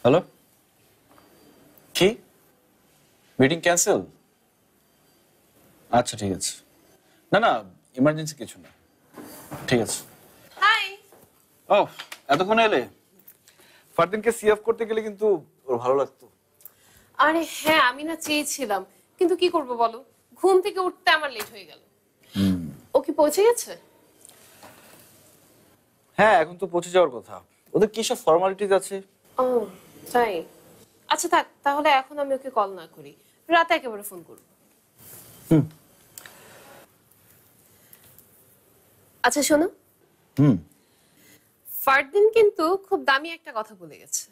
Hello, কি meeting cancel? আচ্ছা ঠিক আছে, না না ইমার্জেন্সি কিছু না, ঠিক আছে। হাই। ও এতক্ষণ এলে? ফারদিনকে সিএফ করতে গেলে কিন্তু ওর ভালো লাগতো। আরে হ্যাঁ, আমি না চেয়েছিলাম, কিন্তু কি করব বলো, ঘুম থেকে উঠতে আমার লেট হয়ে গেল। ও কি পৌঁছে গেছে? হ্যাঁ এখন তো পৌঁছে যাওয়ার কথা। ওদের কি সব ফর্মালিটিজ আছে। ও তাই, আচ্ছা থাক, তাহলে এখন আমি ওকে কল না করি, রাতে একেবারে ফোন করব। আচ্ছা শোনো, ফারদিন কিন্তু খুব দামি একটা কথা বলে গেছে।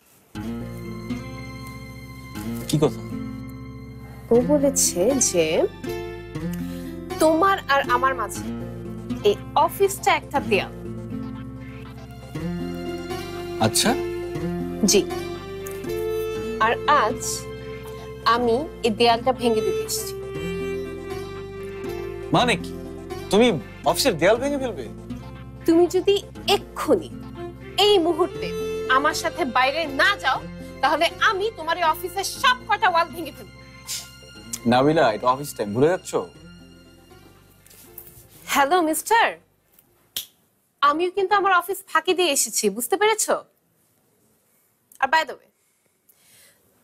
কি কথা? ও বলেছে যে তোমার আর আমার মাঝে এই অফিসটা একটা দেয়াল। আচ্ছা জি, আর আজ আমি এই দেয়ালটা ভেঙে দিতে এসেছি। মানে কি, তুমি অফিসের দেয়াল ভেঙে ফেলবে? তুমি যদি এক্ষুনি এই মুহূর্তে আমার সাথে বাইরে না যাও, তাহলে আমি তোমার এই অফিসের সব কটা ওয়াল ভেঙে ফেলবো। নাবিলা, এটা অফিস টাইম, ভুলে যাচ্ছ? হ্যালো মিস্টার, আমিও কিন্তু আমার অফিস ফাঁকি দিয়ে এসেছি, বুঝতে পেরেছো? আর বাই দ্য ওয়ে,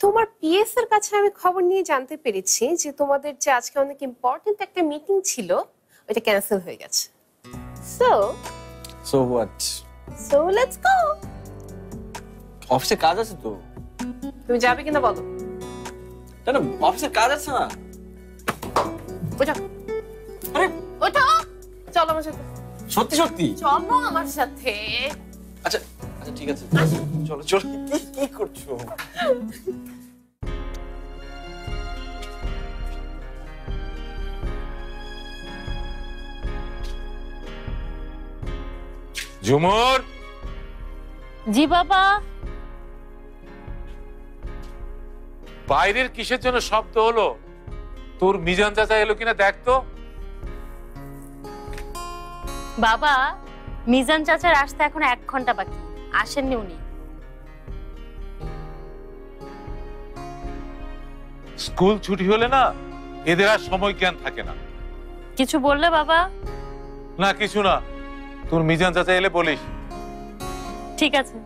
তোমার পিএস এর কাছে আমি খবর নিয়ে জানতে পেরেছি যে তোমাদের যে আজকে অনেক ইম্পর্টেন্ট একটা মিটিং ছিল, ওটা ক্যান্সেল হয়ে গেছে। So what? So let's go. অফিসে কাজ আছে তো। তুমি যাবে কিনা বলো? না না, অফিসে কাজ আছে না। ওঠো, আরে ওঠো, চলো আমার সাথে। সত্যি সত্যি? চলো আমার সাথে। আচ্ছা আচ্ছা ঠিক আছে, চলো চলো। কি করছো? ঝুমুর, জি বাবা। বাইরের কিসের জন্য শব্দ হলো? তোর মিজান চাচা এলো কিনা দেখ তো। বাবা, মিজান চাচার আসতে এখন 1 ঘন্টা বাকি, আসেননি উনি। স্কুল ছুটি হলে না এদের আর সময় জ্ঞান থাকে না। কিছু বললে বাবা? না কিছু না, তোর মিজান চাচা এলে বলিস। ঠিক আছে।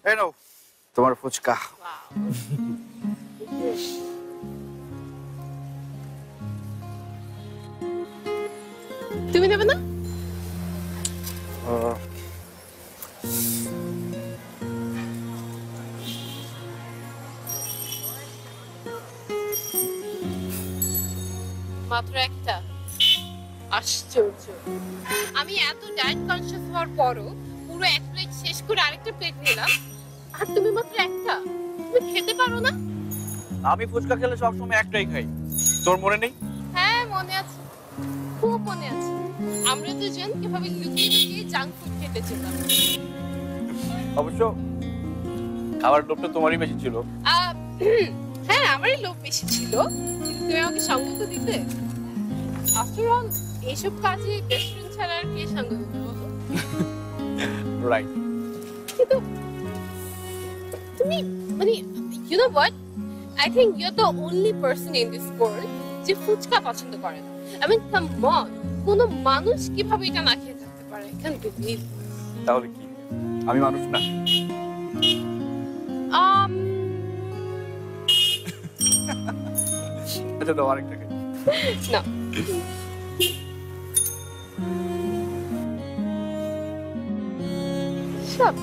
এই নাও তোমার ফুচকা। তুমি দেবে না? মাত্র একটা? আশ্চর্য, আমি এত ডায়েট কনসিয়াস হওয়ার পরও পুরো 1 প্লেট শেষ করে আরেকটা প্লেট নিলাম, আর তুমি মাত্র একটা? তুমি খেতে পারো না? আমি ফুচকা খেলে সবসময় একটাই খাই, তোর মনে নেই? হ্যাঁ মনে আছে, খুব মনে আছে। আমরা দুজন কিভাবে লুকিয়ে লুকিয়ে জাঙ্ক ফুড খেতে যেতাম। অবশ্য খাবার লোভটা তোমারই বেশি ছিল। হ্যাঁ আমারই লোভ বেশি ছিল, কিন্তু তুমি আমাকে সঙ্গ তো দিতে। আফটার অল এইসব কাজে বেস্ট ফ্রেন্ড ছাড়া আর কে সঙ্গ দিতে বলো? রাইট। কিন্তু তুমি মানে you know what, I think you are the only person in this world যে ফুচকা পছন্দ করে না। আই মিন কাম অন, কোনো মানুষ কিভাবে এটা না খেয়ে থাকতে পারে? I can't believe. তাহলে কি আমি মানুষ না? আচ্ছা দাও আরেকটা খাই। না সব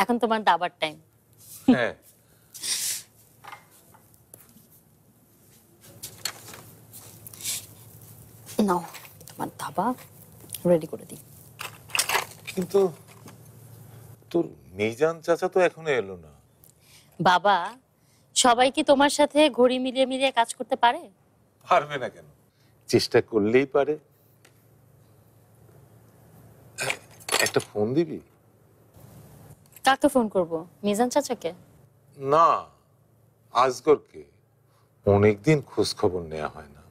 এখন তোমার দাবার টাইম। হ্যাঁ নাও তোমার দাবা রেডি করে দিই। কিন্তু তোর মিজান চাচা তো এখনো এলো না। বাবা, সবাই কি তোমার সাথে ঘড়ি মিলিয়ে মিলিয়ে কাজ করতে পারে? পারবে না কেন, চেষ্টা করলেই পারে। একটা ফোন দিবি? কাকে ফোন করব? মিজান চাচাকে? না, আজগরকে। অনেকদিন খোঁজ খবর নেওয়া হয় না।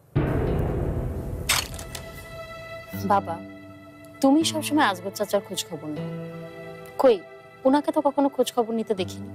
বাবা, তুমি সবসময় আজগর চাচার খোঁজ খবর নাও। কই, ওনাকে তো কখনো খোঁজ খবর নিতে দেখিনি।